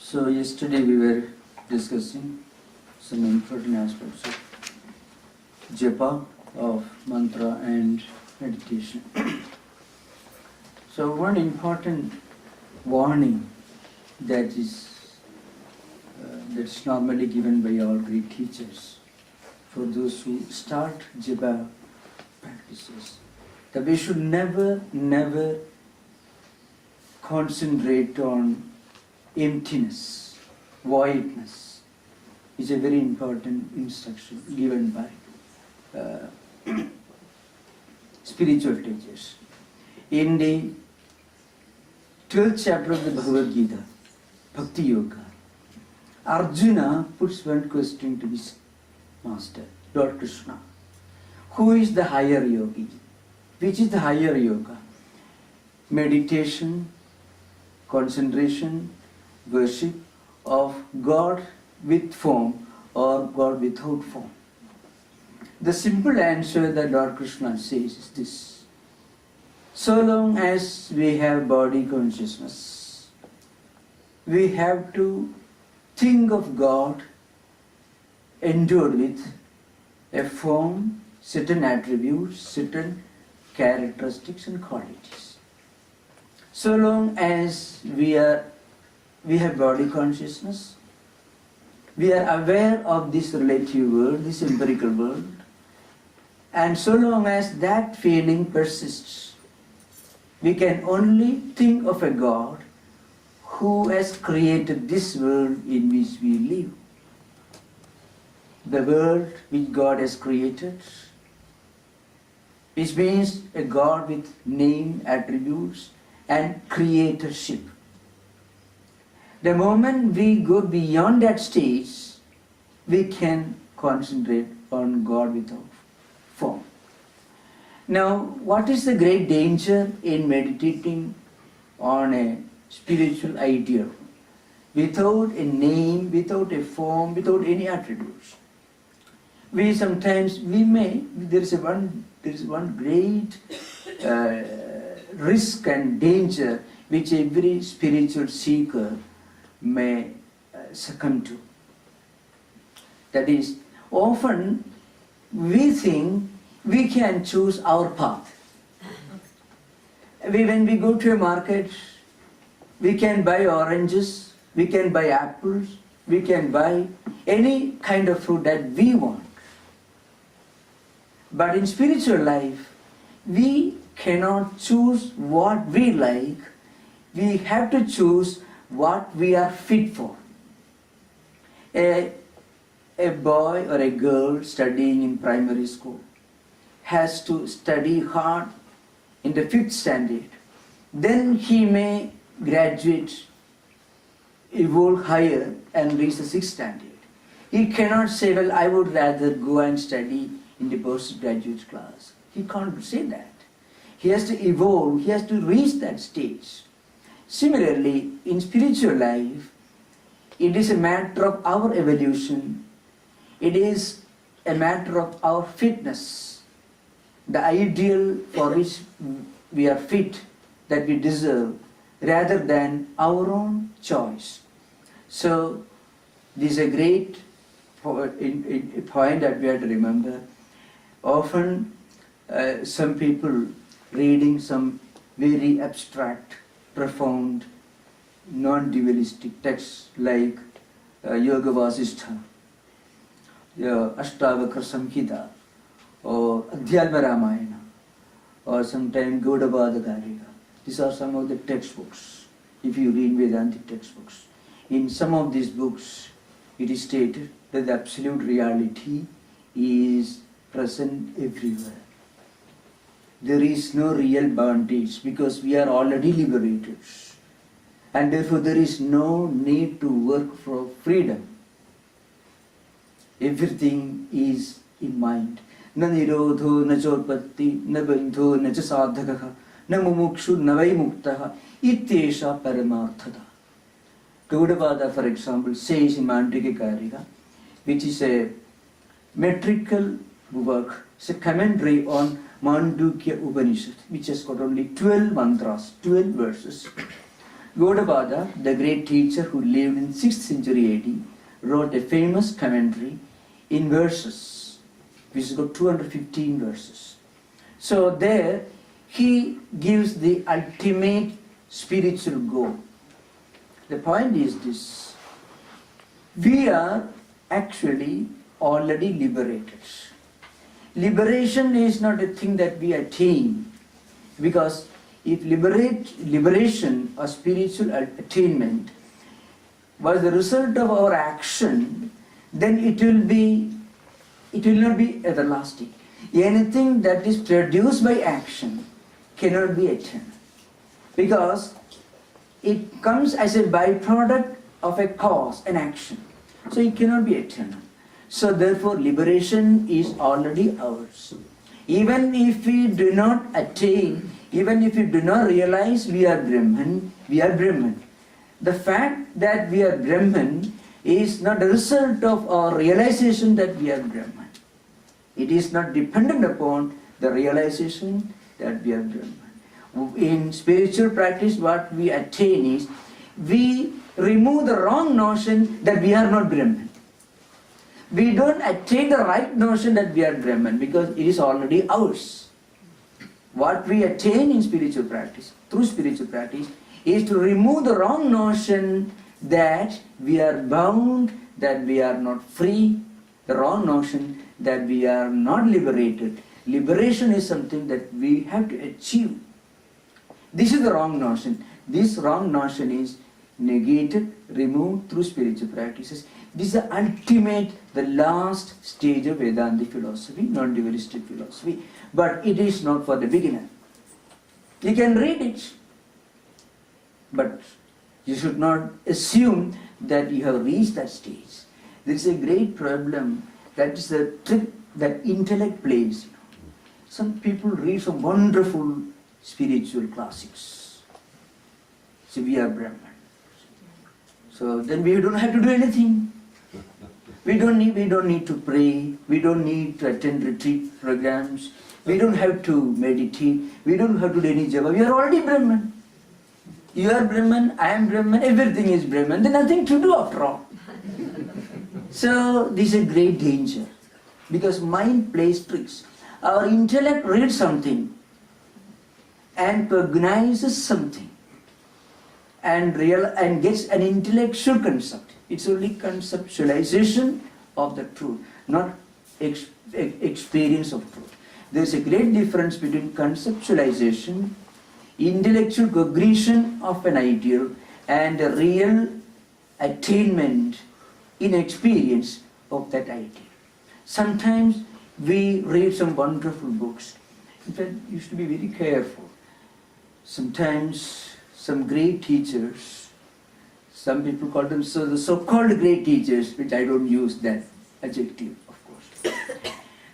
So yesterday we were discussing some important aspects of japa, of mantra and meditation. So one important warning that's normally given by all great teachers for those who start japa practices, that we should never concentrate on emptiness, voidness. Is a very important instruction given by spiritual teachers. In the 12th chapter of the Bhagavad Gita, Bhakti Yoga, Arjuna puts one question to his master, Lord Krishna. Who is the higher yogi? Which is the higher yoga? Meditation, concentration, worship of God with form or God without form? The simple answer that Lord Krishna says is this: so long as we have body consciousness, we have to think of God endowed with a form, certain attributes, certain characteristics and qualities. So long as we have body consciousness, we are aware of this relative world, this empirical world, and so long as that feeling persists, we can only think of a God who has created this world in which we live. The world which God has created, which means a God with name, attributes, and creatorship. The moment we go beyond that stage, we can concentrate on God without form. Now, what is the great danger in meditating on a spiritual ideal without a name, without a form, without any attributes? There is one great risk and danger which every spiritual seeker may succumb to. That is, often we think we can choose our path. When we go to a market, we can buy oranges, we can buy apples, we can buy any kind of fruit that we want. But in spiritual life, we cannot choose what we like. We have to choose what we are fit for. A boy or a girl studying in primary school has to study hard in the 5th standard. Then he may graduate, evolve higher and reach the 6th standard. He cannot say, well, I would rather go and study in the postgraduate class. He can't say that. He has to evolve, he has to reach that stage. Similarly, in spiritual life, it is a matter of our evolution. It is a matter of our fitness, the ideal for which we are fit, that we deserve, rather than our own choice. So, this is a great point that we have to remember. Often, some people reading some very abstract, profound, non-dualistic texts like Yoga Vasishtha, Ashtavakra Samhita, or Adhyalma Ramayana, or sometimes Gaudabada Garika. These are some of the textbooks, if you read Vedantic textbooks. In some of these books, it is stated that the absolute reality is present everywhere. There is no real bondage because we are already liberated. And therefore there is no need to work for freedom. Everything is in mind. Na nirodho, na chotpatti, na bandho, na cha sadhakaha, na mumukshu, na vai muktaha, ityesha paramarthada. Gaudavada, for example, says in Mandrika Karika, which is a metrical work, it's a commentary on Mandukya Upanishad, which has got only 12 mantras, 12 verses. Gaudapada, the great teacher who lived in 6th century AD, wrote a famous commentary in verses, which has got 215 verses. So there he gives the ultimate spiritual goal. The point is this: we are actually already liberated. Liberation is not a thing that we attain, because if liberation or spiritual attainment was the result of our action, then it will not be everlasting. Anything that is produced by action cannot be eternal, because it comes as a byproduct of a cause, an action. So it cannot be eternal. So therefore liberation is already ours. Even if we do not attain, even if we do not realize we are Brahman, we are Brahman. The fact that we are Brahman is not a result of our realization that we are Brahman. It is not dependent upon the realization that we are Brahman. In spiritual practice, what we attain is, we remove the wrong notion that we are not Brahman. We don't attain the right notion that we are Brahman, because it is already ours. What we attain in spiritual practice, through spiritual practice, is to remove the wrong notion that we are bound, that we are not free, the wrong notion that we are not liberated. Liberation is something that we have to achieve. This is the wrong notion. This wrong notion is negated, removed through spiritual practices. This is the ultimate, the last stage of Vedanta philosophy, non-dualistic philosophy. But it is not for the beginner. You can read it, but you should not assume that you have reached that stage. There is a great problem. That is the trick that intellect plays. Some people read some wonderful spiritual classics. So we are Brahman. So then we don't have to do anything. We don't need to pray. We don't need to attend retreat programs. We don't have to meditate. We don't have to do any japa. We are already Brahman. You are Brahman, I am Brahman, everything is Brahman. There's nothing to do after all. So this is a great danger, because mind plays tricks. Our intellect reads something and recognizes something and gets an intellectual concept. It's only conceptualization of the truth, not experience of truth. There's a great difference between conceptualization, intellectual cognition of an ideal, and a real attainment in experience of that ideal. Sometimes we read some wonderful books. In fact, you used to be very careful. Sometimes some great teachers, some people call them the so-called great teachers, which I don't use that adjective, of course.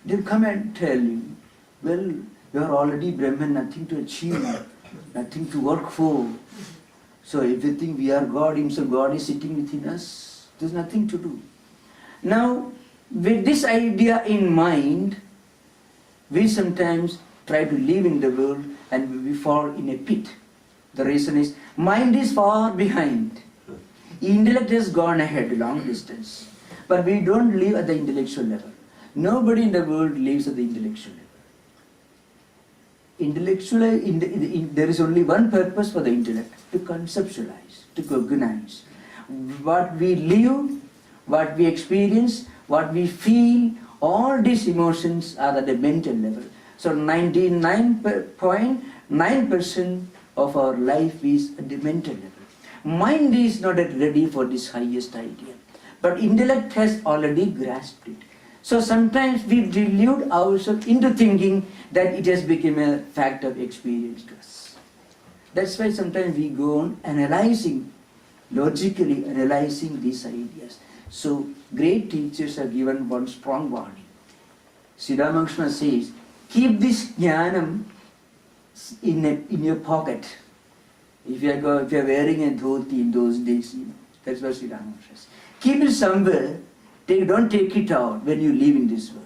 They'll come and tell you, well, you are already Brahman, nothing to achieve, nothing to work for. So everything, we are God himself, God is sitting within us. There's nothing to do. Now, with this idea in mind, we sometimes try to live in the world and we fall in a pit. The reason is, mind is far behind. Intellect has gone ahead, long distance. But we don't live at the intellectual level. Nobody in the world lives at the intellectual level. There is only one purpose for the intellect: to conceptualize, to cognize. What we live, what we experience, what we feel, all these emotions are at the mental level. So 99.9% of our life is at the mental level. Mind is not yet ready for this highest idea, but intellect has already grasped it. So sometimes we delude ourselves into thinking that it has become a fact of experience to us. That's why sometimes we go on analyzing, logically analyzing these ideas. So great teachers are given one strong warning. Sri Ramakrishna says, keep this jnanam in your pocket. If you are wearing a dhoti in those days, that's what Sri Ramakrishna says. Keep it somewhere. Don't take it out when you live in this world.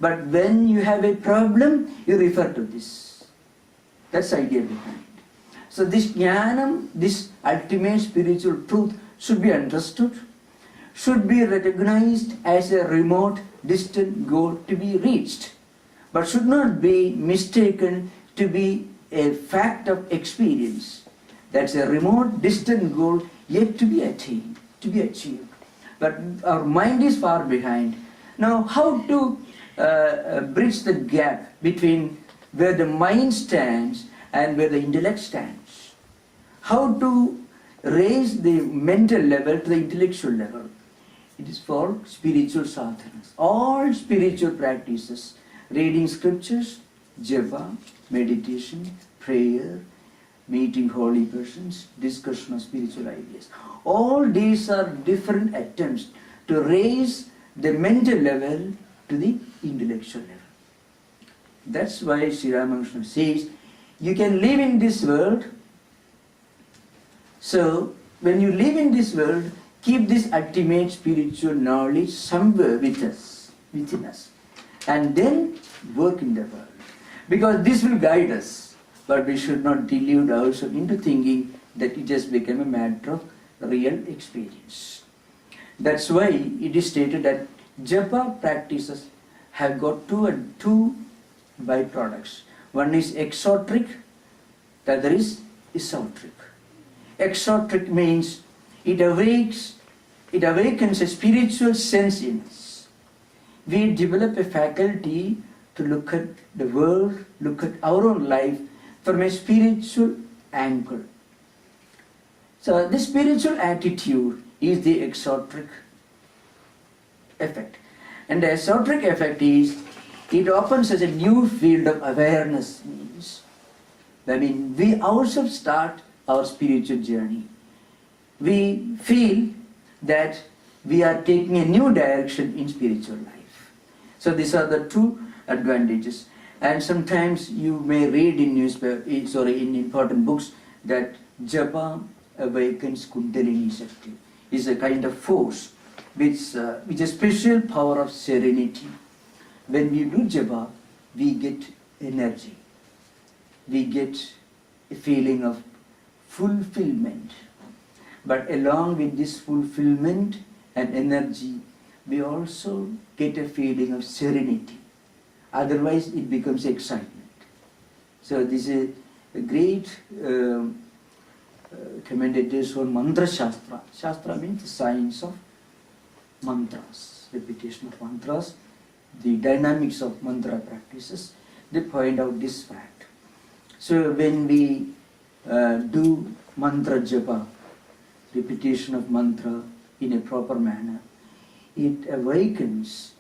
But when you have a problem, you refer to this. That's the idea behind. So this jnanam, this ultimate spiritual truth should be understood, should be recognized as a remote, distant goal to be reached, but should not be mistaken to be a fact of experience. That's a remote, distant goal yet to be attained, to be achieved. But our mind is far behind. Now, how to bridge the gap between where the mind stands and where the intellect stands? How to raise the mental level to the intellectual level? It is for spiritual sadhanas. All spiritual practices, reading scriptures, japa, meditation, prayer, meeting holy persons, discussion of spiritual ideas. All these are different attempts to raise the mental level to the intellectual level. That's why Sri Ramakrishna says, you can live in this world. So, when you live in this world, keep this ultimate spiritual knowledge somewhere with us, within us, and then work in the world. Because this will guide us, but we should not delude ourselves into thinking that it has become a matter of real experience. That's why it is stated that japa practices have got two byproducts. One is exoteric, the other is esoteric. Exoteric means it awakens a spiritual sense in us. We develop a faculty to look at the world, look at our own life from a spiritual angle. So the spiritual attitude is the exoteric effect. And the esoteric effect is, it opens as a new field of awareness. Means, we ourselves start our spiritual journey. We feel that we are taking a new direction in spiritual life. So these are the two advantages. And sometimes you may read in in important books that japa awakens Kundalini Shakti. Is a kind of force which a special power of serenity. When we do japa, we get energy. We get a feeling of fulfillment. But along with this fulfillment and energy, we also get a feeling of serenity. Otherwise, it becomes excitement. So this is a great commentators on mantra shastra. Shastra means the science of mantras, repetition of mantras, the dynamics of mantra practices. They point out this fact. So when we do mantra japa, repetition of mantra in a proper manner, it awakens,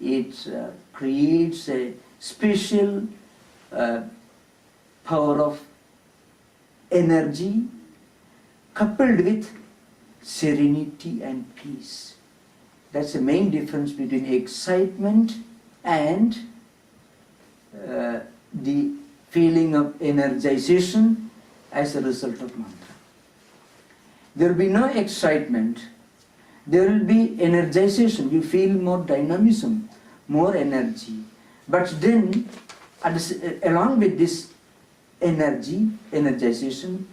it creates a special power of energy coupled with serenity and peace. That's the main difference between excitement and the feeling of energization as a result of mantra. There will be no excitement, there will be energization. You feel more dynamism, more energy. But then, along with this energization,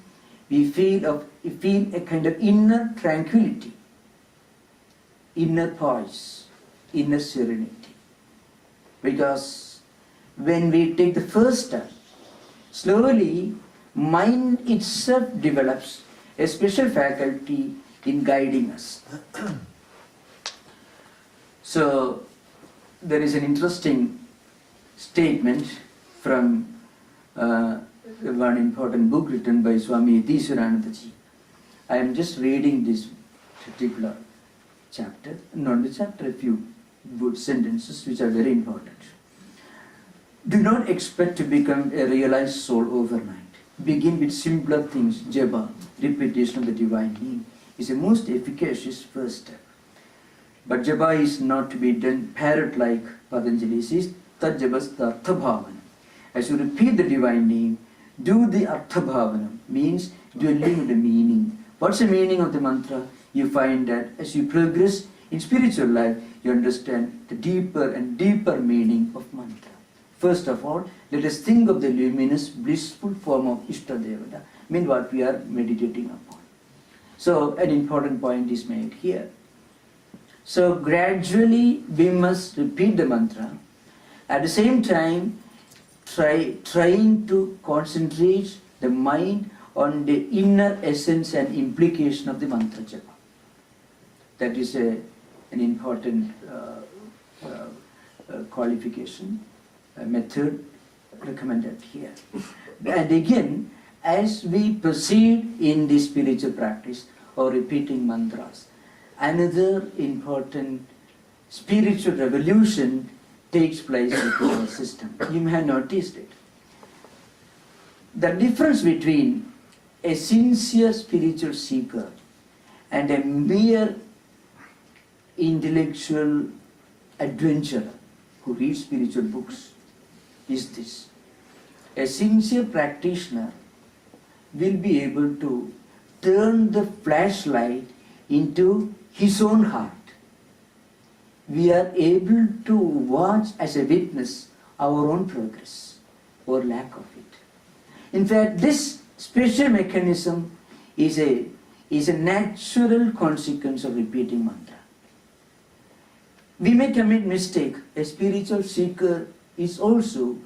we feel a kind of inner tranquility, inner poise, inner serenity. Because when we take the first step, slowly mind itself develops a special faculty in guiding us. So there is an interesting statement from one important book written by Swami Tattwamayananda. I am just reading this particular chapter, not the chapter, a few good sentences which are very important. Do not expect to become a realized soul overnight. Begin with simpler things. Japa, repetition of the divine name, is a most efficacious first step. But japa is not to be done parrot-like. Patanjali says, Tad japasta artha bhavana. As you repeat the divine name, do the artha bhavana, means dwelling with the meaning. What's the meaning of the mantra? You find that as you progress in spiritual life, you understand the deeper and deeper meaning of mantra. First of all, let us think of the luminous, blissful form of Ishtadevata, means what we are meditating upon. So an important point is made here. So gradually we must repeat the mantra. At the same time, trying to concentrate the mind on the inner essence and implication of the mantra japa. That is an important qualification, method recommended here. And again, as we proceed in this spiritual practice or repeating mantras, another important spiritual revolution takes place within our system. You may have noticed it. The difference between a sincere spiritual seeker and a mere intellectual adventurer who reads spiritual books is this. A sincere practitioner will be able to turn the flashlight into his own heart. We are able to watch as a witness our own progress or lack of it. In fact, this special mechanism is a natural consequence of repeating mantra. We may commit mistake. A spiritual seeker is also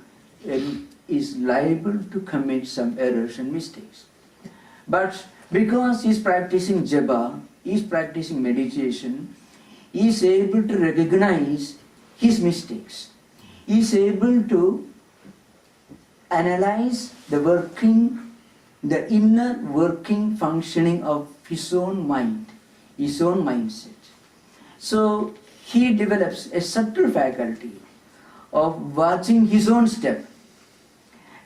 is liable to commit some errors and mistakes. But because he is practicing japa, he is practicing meditation, he is able to recognize his mistakes. He is able to analyze the inner working functioning of his own mind, his own mindset. So he develops a subtle faculty of watching his own step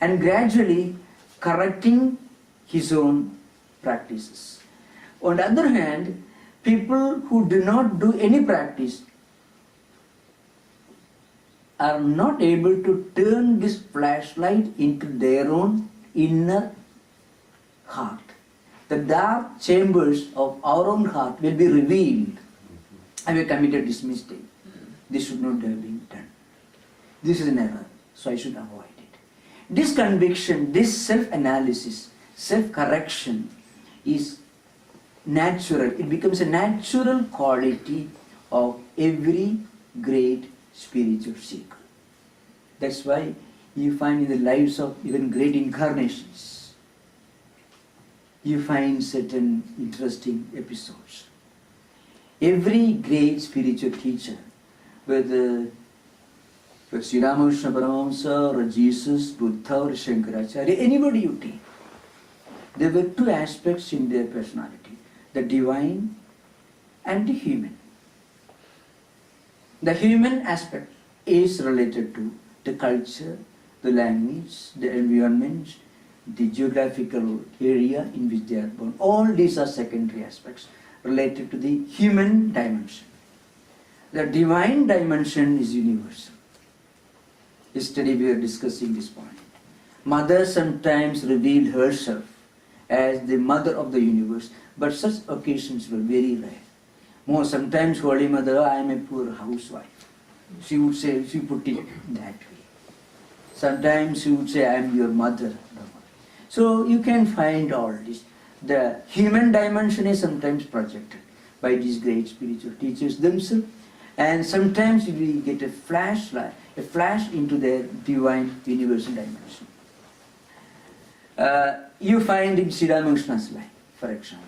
and gradually correcting his own practices. On the other hand, people who do not do any practice are not able to turn this flashlight into their own inner heart. The dark chambers of our own heart will be revealed. I have committed this mistake. This should not have been done. This is an error, so I should avoid it. This conviction, this self-analysis, self-correction is natural. It becomes a natural quality of every great spiritual seeker. That's why you find in the lives of even great incarnations, you find certain interesting episodes. Every great spiritual teacher, whether Sri Ramakrishna Paramahamsa or Jesus, Buddha or Shankaracharya, anybody you take, there were two aspects in their personality, the divine and the human. The human aspect is related to the culture, the language, the environment, the geographical area in which they are born. All these are secondary aspects related to the human dimension. The divine dimension is universal. Yesterday we were discussing this point. Mother sometimes revealed herself as the mother of the universe, but such occasions were very rare. Sometimes Holy Mother, I am a poor housewife. She would say, she put it that way. Sometimes she would say, I am your mother. So you can find all this. The human dimension is sometimes projected by these great spiritual teachers themselves, and sometimes we get a flash into their divine universal dimension. You find in Sri Ramakrishna's life, for example.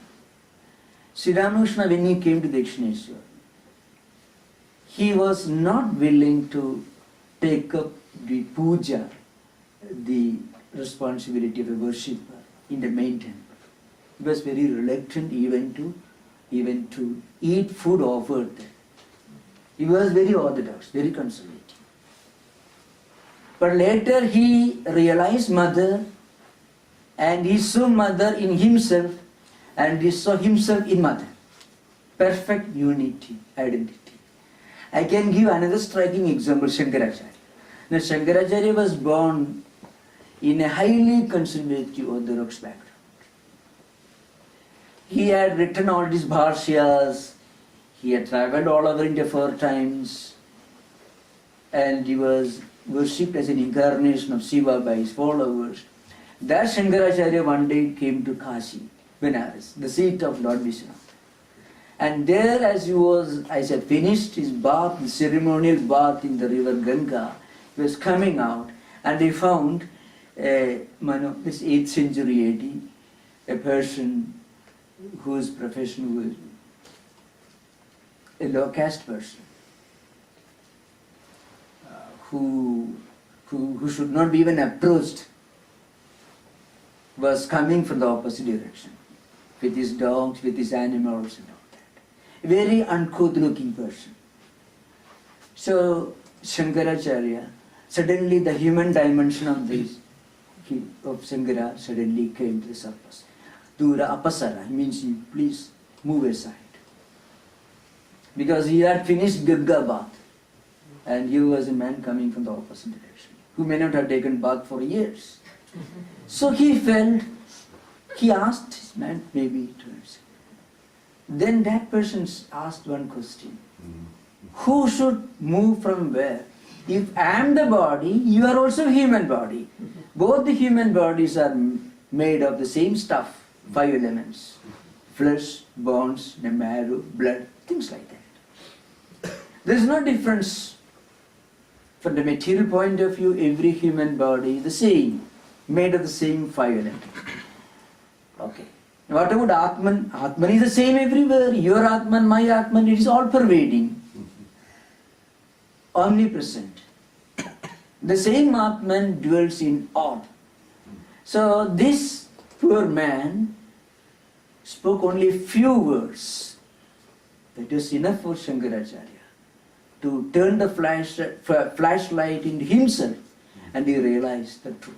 Sri Ramakrishna, when he came to Dakshineswar, he was not willing to take up the puja, the responsibility of a worshipper in the main temple. He was very reluctant even to eat food offered there. He was very orthodox, very conservative. But later he realized Mother, and he saw Mother in himself, and he saw himself in Mother. Perfect unity, identity. I can give another striking example, Shankaracharya. Now Shankaracharya was born in a highly conservative orthodox background. He had written all these bhashyas, he had travelled all over India 4 times, and he was worshipped as an incarnation of Shiva by his followers. That Shankaracharya one day came to Kashi, Benares, the seat of Lord Vishnu. And there as he had finished his bath, the ceremonial bath in the river Ganga, he was coming out and he found this 8th century AD, a person whose profession was a low caste person, who should not be even approached, was coming from the opposite direction, with his dogs, with his animals and all that. A very uncouth looking person. So Shankaracharya, suddenly the human dimension of Shankara suddenly came to the surface. Dura apasara means you please move aside. Because he had finished Ganga bath and he was a man coming from the opposite direction, who may not have taken bath for years. So he asked his man maybe to himself. Then that person asked one question. Who should move from where? If I am the body, you are also human body. Both the human bodies are made of the same stuff, 5 elements. Flesh, bones, marrow, blood, things like that. There is no difference. From the material point of view, every human body is the same, made of the same 5 elements. Okay. What about Atman? Atman is the same everywhere. Your Atman, my Atman, it is all pervading, omnipresent. The same Atman dwells in all. So this poor man spoke only a few words. That was enough for Shankaracharya to turn the flashlight into himself, and he realized the truth.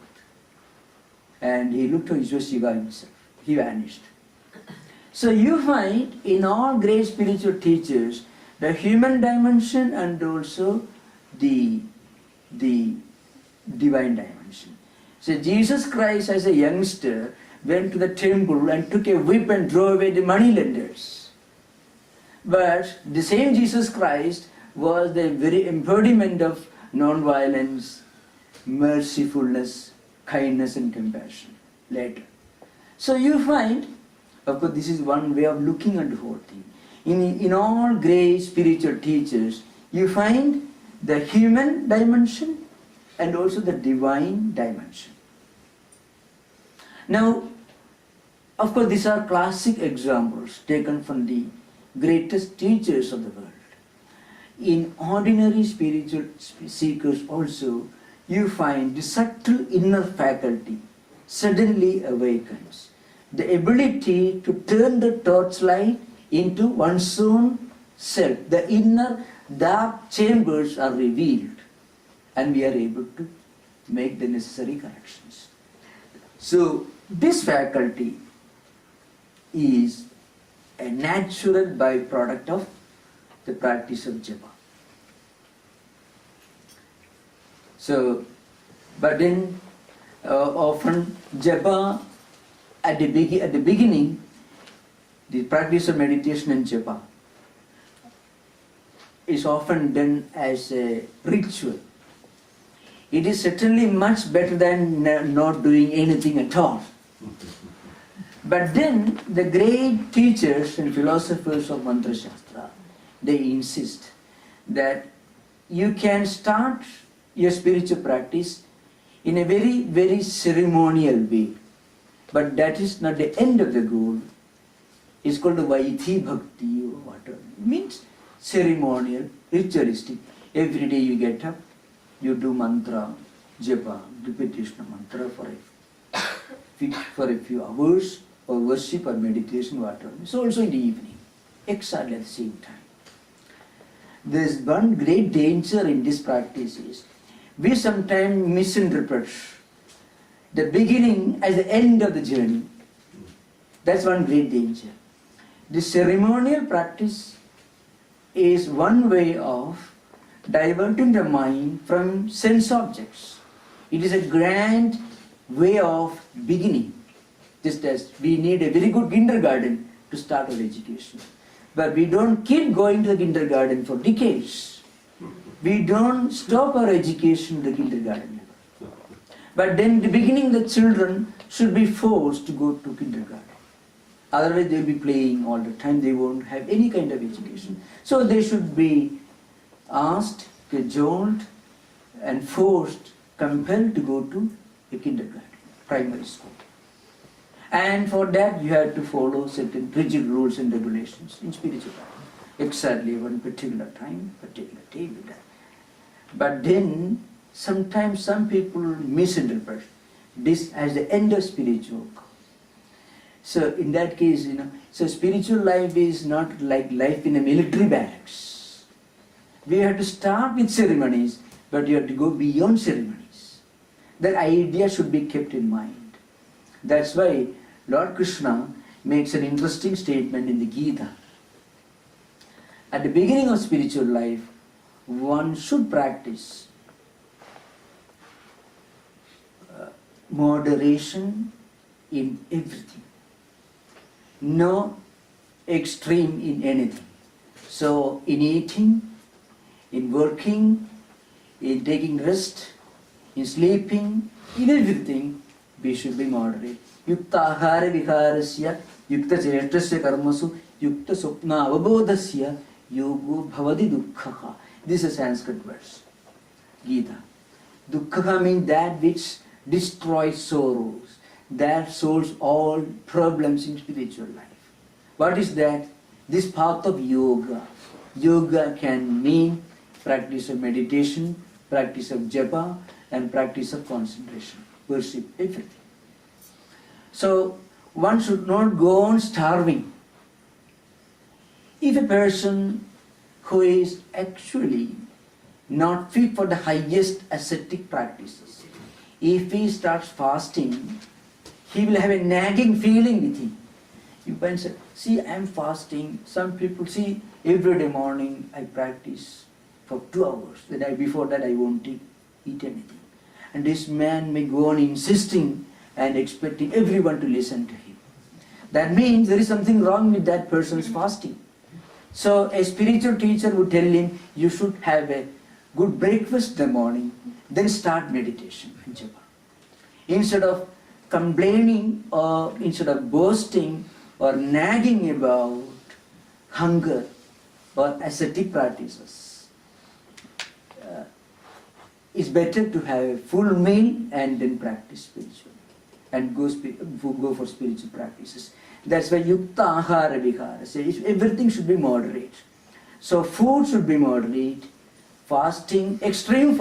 And he looked to Ishwar himself. He vanished. So you find in all great spiritual teachers the human dimension and also the divine dimension. So Jesus Christ as a youngster went to the temple and took a whip and drove away the moneylenders. But the same Jesus Christ was the very embodiment of non-violence, mercifulness, kindness and compassion later. So you find, of course this is one way of looking at the whole thing. In all great spiritual teachers, you find the human dimension and also the divine dimension. Now, of course these are classic examples taken from the greatest teachers of the world. In ordinary spiritual seekers also, you find the subtle inner faculty suddenly awakens. The ability to turn the torchlight into one's own self. The inner dark chambers are revealed and we are able to make the necessary corrections. So this faculty is a natural byproduct of the practice of japa. So, but then often japa at the beginning, the practice of meditation and japa is often done as a ritual. It is certainly much better than not doing anything at all. But then the great teachers and philosophers of Mantra Shastra, they insist that you can start your spiritual practice in a very, very ceremonial way. But that is not the end of the goal. It's called the Vaidhi Bhakti or whatever. It means ceremonial, ritualistic. Every day you get up, you do mantra, japa, repetition of mantra for a few hours, or worship or meditation, whatever. So also in the evening, exactly at the same time. There is one great danger in this practice is, we sometimes misinterpret the beginning as the end of the journey. That's one great danger. The ceremonial practice is one way of diverting the mind from sense objects. It is a grand way of beginning. Just as we need a very good kindergarten to start our education. But we don't keep going to the kindergarten for decades. We don't stop our education at the kindergarten level. But then in the beginning the children should be forced to go to kindergarten. Otherwise they will be playing all the time, they won't have any kind of education. So they should be asked, cajoled and forced, compelled to go to a kindergarten, primary school. And for that you have to follow certain rigid rules and regulations in spiritual life. Exactly one particular time, particular day with that. But then sometimes some people misinterpret this as the end of spiritual. So in that case, so spiritual life is not like life in a military barracks. We have to start with ceremonies, but you have to go beyond ceremonies. That idea should be kept in mind. That's why Lord Krishna makes an interesting statement in the Gita. At the beginning of spiritual life, one should practice moderation in everything. No extreme in anything. So in eating, in working, in taking rest, in sleeping, in everything, we should be moderate. Yukta ahara viharasya, yukta cheshtasya karmasu, yukta swapna avabodhasya, yogo bhavati dukkha. This is a Sanskrit verse, Gita. Dukkha means that which destroys sorrows, that solves all problems in spiritual life. What is that? This path of yoga. Yoga can mean practice of meditation, practice of japa, and practice of concentration, worship, everything. So one should not go on starving. If a person who is actually not fit for the highest ascetic practices, if he starts fasting, he will have a nagging feeling with him. You can say, see, I am fasting. Some people see every day morning I practice for 2 hours. Then before that I won't eat anything. And this man may go on insisting and expecting everyone to listen to him. That means there is something wrong with that person's fasting. So a spiritual teacher would tell him, you should have a good breakfast in the morning, then start meditation and japa. Instead of complaining or instead of boasting or nagging about hunger or ascetic practices, it's better to have a full meal and then practice spiritual and go for spiritual practices. That's why yukta ahara vihara says everything should be moderate. So food should be moderate, fasting, extreme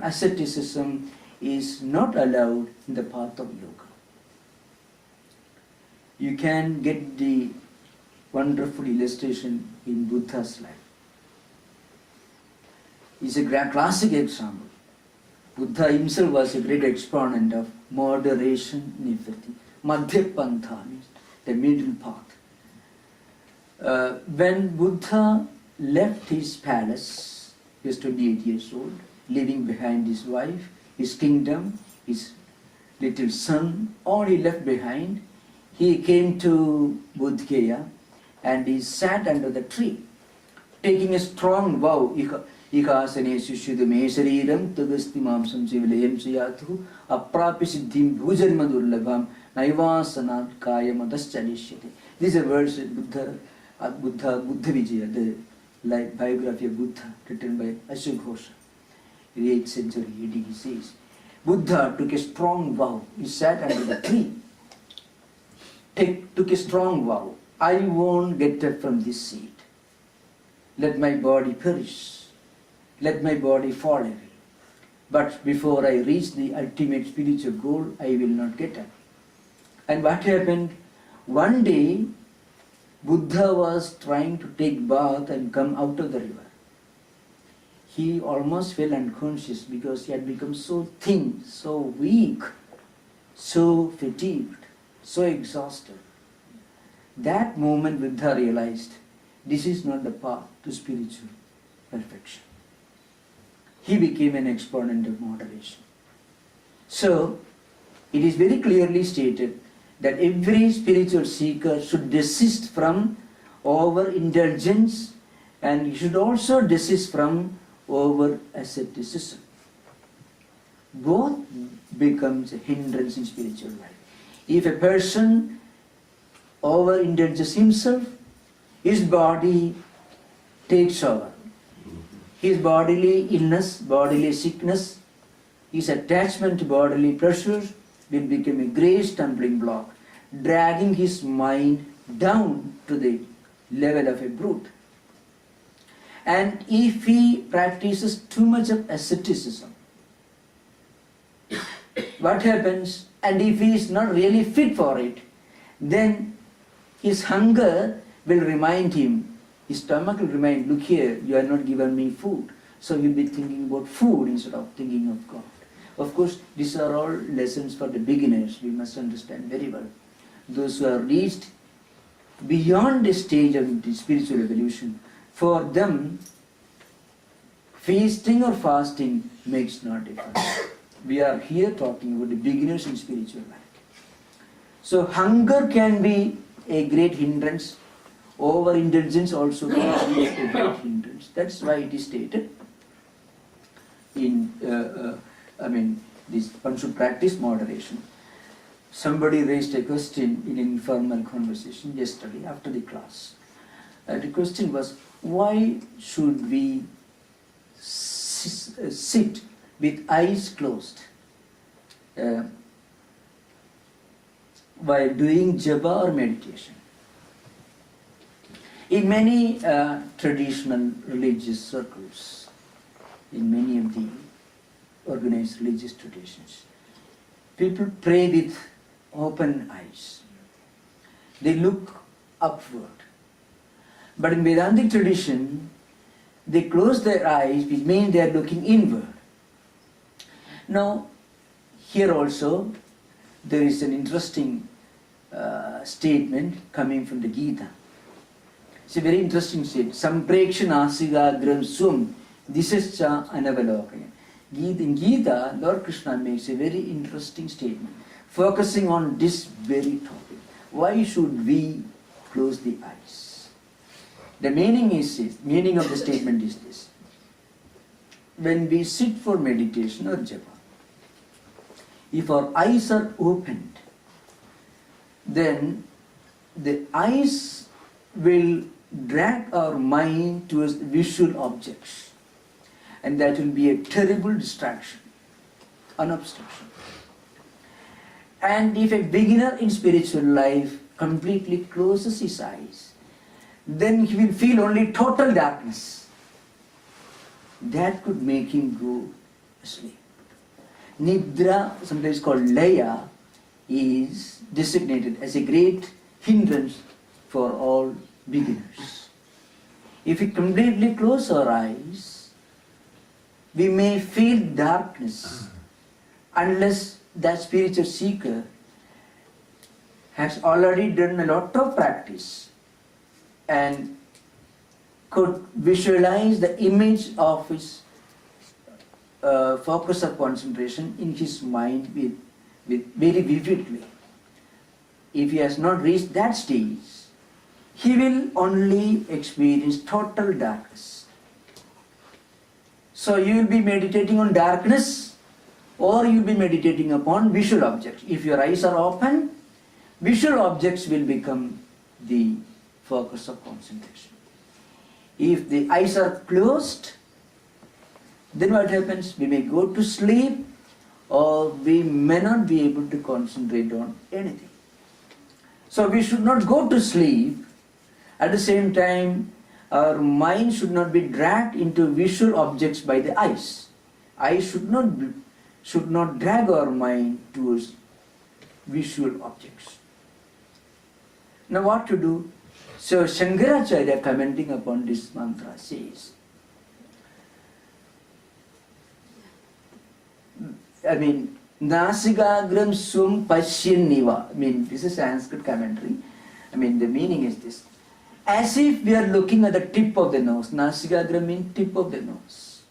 asceticism is not allowed in the path of yoga. You can get the wonderful illustration in Buddha's life. It's a classic example. Buddha himself was a great exponent of moderation in everything. Madhya Pantha means the middle path. When Buddha left his palace, he was 28 years old, leaving behind his wife, his kingdom, his little son, all he left behind. He came to Bodh Gaya and he sat under the tree, taking a strong vow. Ikasane sushyudu me shariram tadasti mamsam sivilayam siyatu aprapi siddhim bhujanma durlabham naivasanat kayamadas chalishyate. This is a verse in Buddha Vijaya, the biography of Buddha written by Ashok Ghosha. In the 8th century AD, he says, Buddha took a strong vow. He sat under the tree, took a strong vow. I won't get up from this seat. Let my body perish. Let my body fall away. But before I reach the ultimate spiritual goal, I will not get up. And what happened? One day, Buddha was trying to take bath and come out of the river. He almost fell unconscious because he had become so thin, so weak, so fatigued, so exhausted. That moment Buddha realized, this is not the path to spiritual perfection. He became an exponent of moderation. So, it is very clearly stated that every spiritual seeker should desist from overindulgence and he should also desist from over asceticism. both becomes a hindrance in spiritual life. If a person overindulges himself, his body takes over. His bodily illness, bodily sickness, his attachment to bodily pleasures will become a great stumbling block, dragging his mind down to the level of a brute. And if he practices too much of asceticism, what happens? And if he is not really fit for it, then his hunger will remind him, his stomach will remind, look here, you are not given me food. So he'll be thinking about food instead of thinking of God. Of course, these are all lessons for the beginners, we must understand very well. Those who have reached beyond the stage of the spiritual evolution, for them, feasting or fasting makes no difference. We are here talking about the beginners in spiritual life. So hunger can be a great hindrance. Overindulgence also can be a great hindrance. That's why it is stated in, this one should practice moderation. Somebody raised a question in an informal conversation yesterday after the class. The question was, why should we sit with eyes closed while doing japa or meditation? In many traditional religious circles, in many of the organized religious traditions, people pray with open eyes. They look upward. But in Vedantic tradition, they close their eyes, which means they are looking inward. Now, here also, there is an interesting statement coming from the Gita. It's a very interesting statement. Samprekshanasiga gram swam disascha anavalokaya. In Gita, Lord Krishna makes a very interesting statement, focusing on this very topic. Why should we close the eyes? The meaning of the statement is this. When we sit for meditation or japa, if our eyes are opened, then the eyes will drag our mind towards visual objects, and that will be a terrible distraction, an obstruction. And if a beginner in spiritual life completely closes his eyes, then he will feel only total darkness. That could make him go asleep. Nidra, sometimes called laya, is designated as a great hindrance for all beginners. If we completely close our eyes, we may feel darkness unless that spiritual seeker has already done a lot of practice and could visualize the image of his focus of concentration in his mind with very vividly. If he has not reached that stage, he will only experience total darkness. So you will be meditating on darkness, or you will be meditating upon visual objects. If your eyes are open, visual objects will become the focus of concentration. If the eyes are closed, then what happens? We may go to sleep, or we may not be able to concentrate on anything. So we should not go to sleep. At the same time, our mind should not be dragged into visual objects by the eyes. Eyes should not drag our mind towards visual objects. Now what to do? So Shankaracharya, commenting upon this mantra, says, Nasigagram sum pashyaniva. This is Sanskrit commentary. The meaning is this. As if we are looking at the tip of the nose. Nasigagram means tip of the nose.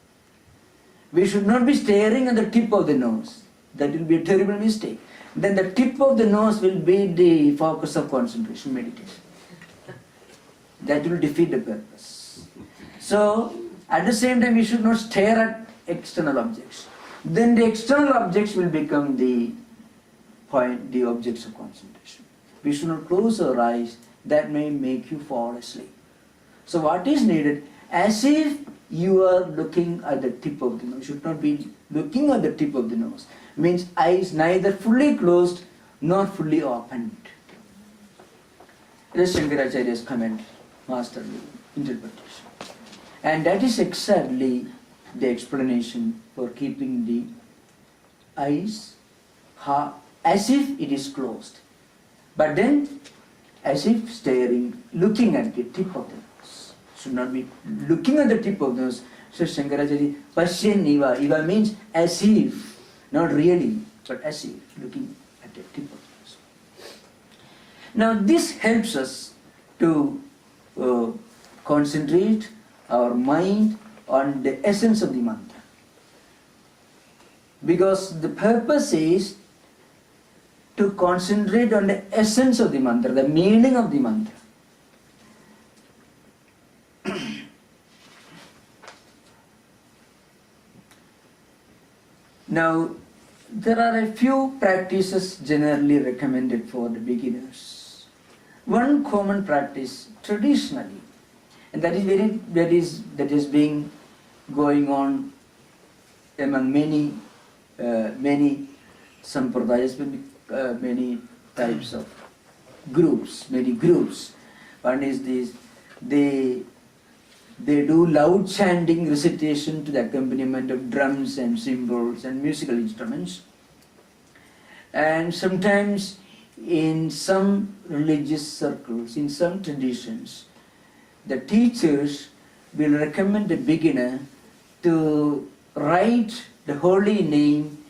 We should not be staring at the tip of the nose. That will be a terrible mistake. Then the tip of the nose will be the focus of concentration, meditation. That will defeat the purpose. So, at the same time, we should not stare at external objects. then the external objects will become the point, the objects of concentration. We should not close our eyes, that may make you fall asleep. So what is needed, as if you are looking at the tip of the nose, should not be looking at the tip of the nose, means eyes neither fully closed nor fully opened. This is Shankaracharya's comment, masterly interpretation. And that is exactly the explanation for keeping the eyes as if it is closed, but then as if staring, looking at the tip of the nose. Should not be looking at the tip of the nose. So Shankaracharya, Pashyan Iva. Iva means as if, not really, but as if, looking at the tip of the nose. Now this helps us to concentrate our mind on the essence of the mantra. Because the purpose is to concentrate on the essence of the mantra, the meaning of the mantra. Now, there are a few practices generally recommended for the beginners. One common practice traditionally, and that is being going on among many sampradayas, many types of groups, many groups. One is this, they do loud chanting recitation to the accompaniment of drums and cymbals and musical instruments. And sometimes in some religious circles, in some traditions, the teachers will recommend the beginner to write the holy name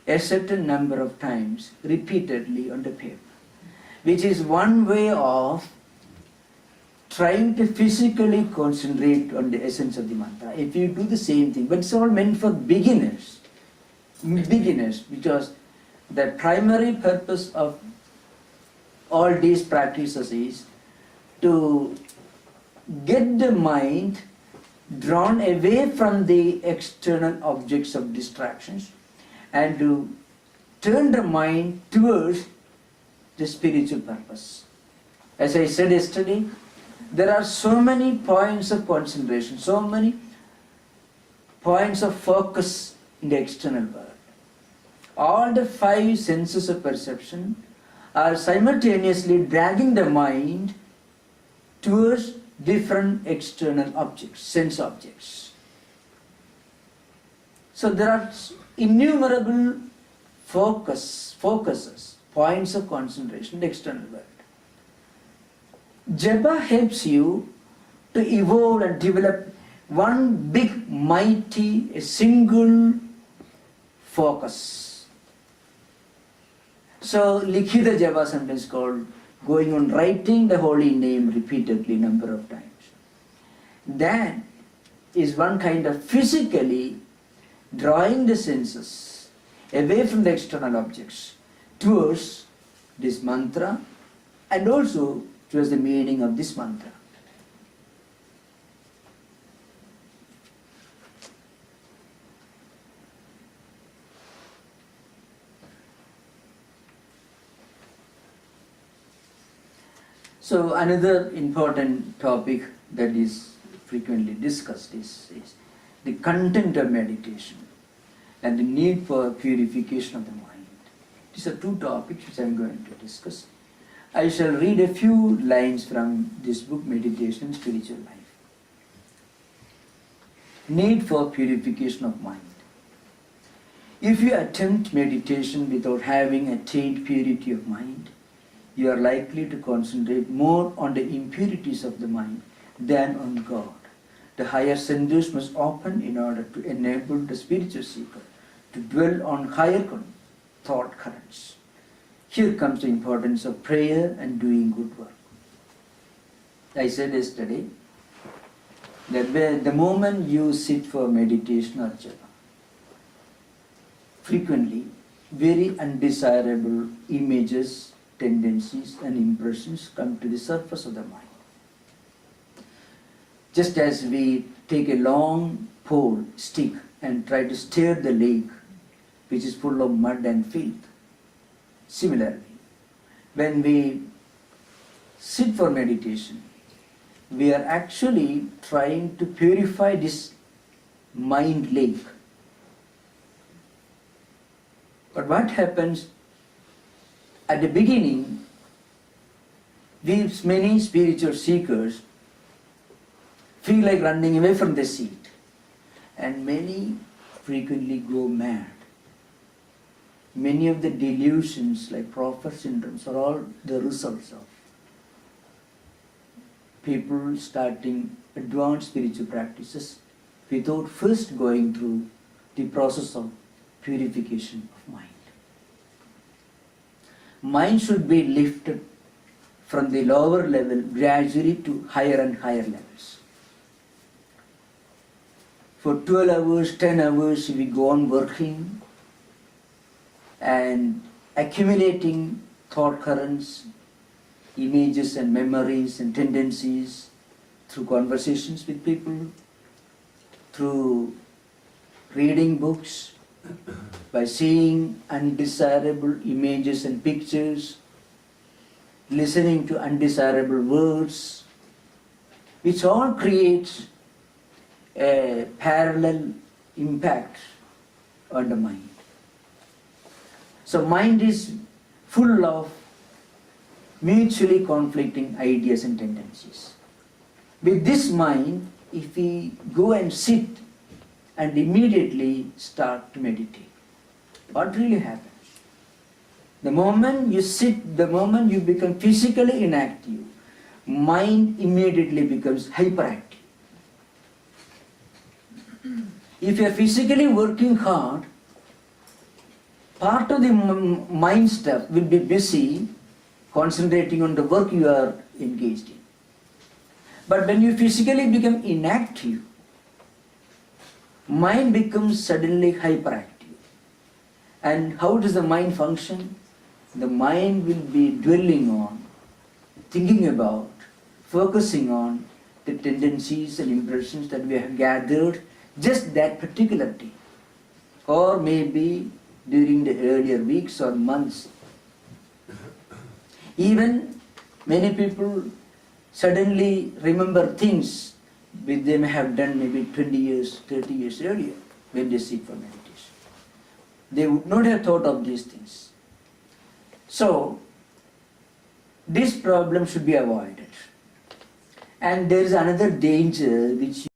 a certain number of times, repeatedly on the paper, which is one way of trying to physically concentrate on the essence of the mantra. If you do the same thing, but it's all meant for beginners, because the primary purpose of all these practices is to get the mind drawn away from the external objects of distractions and to turn the mind towards the spiritual purpose. As I said yesterday, there are so many points of concentration, so many points of focus in the external world. All the five senses of perception are simultaneously dragging the mind towards different external objects, sense objects. So there are innumerable focuses, points of concentration in the external world. Japa helps you to evolve and develop one big, mighty, a single focus. So Likhita Japa sometimes called going on writing the holy name repeatedly number of times. That is one kind of physically drawing the senses away from the external objects towards this mantra and also towards the meaning of this mantra. So another important topic that is frequently discussed is the content of meditation and the need for purification of the mind. These are two topics which I am going to discuss. I shall read a few lines from this book, Meditation, Spiritual Life. Need for purification of mind. If you attempt meditation without having attained purity of mind, you are likely to concentrate more on the impurities of the mind than on God. The higher centers must open in order to enable the spiritual seeker to dwell on higher thought currents. Here comes the importance of prayer and doing good work. I said yesterday that the moment you sit for meditation or japa, frequently very undesirable images, tendencies and impressions come to the surface of the mind. Just as we take a long pole, stick, and try to stir the lake which is full of mud and filth. Similarly, when we sit for meditation, we are actually trying to purify this mind lake. But what happens at the beginning, these many spiritual seekers feel like running away from the seat, and many frequently go mad. Many of the delusions like prophet syndromes are all the results of people starting advanced spiritual practices without first going through the process of purification of mind. Mind should be lifted from the lower level gradually to higher and higher levels. For 12 hours, 10 hours, we go on working and accumulating thought currents, images and memories and tendencies through conversations with people, through reading books, by seeing undesirable images and pictures, listening to undesirable words, which all creates a parallel impact on the mind. So mind is full of mutually conflicting ideas and tendencies. With this mind, if we go and sit and immediately start to meditate, what really happens? The moment you sit, the moment you become physically inactive, mind immediately becomes hyperactive. If you are physically working hard, part of the mind stuff will be busy concentrating on the work you are engaged in. But when you physically become inactive, mind becomes suddenly hyperactive. And how does the mind function? The mind will be dwelling on, thinking about, focusing on the tendencies and impressions that we have gathered just that particular day, or maybe during the earlier weeks or months. Even many people suddenly remember things which they may have done maybe 20 years, 30 years earlier when they seek for meditation. They would not have thought of these things. So, this problem should be avoided. And there is another danger which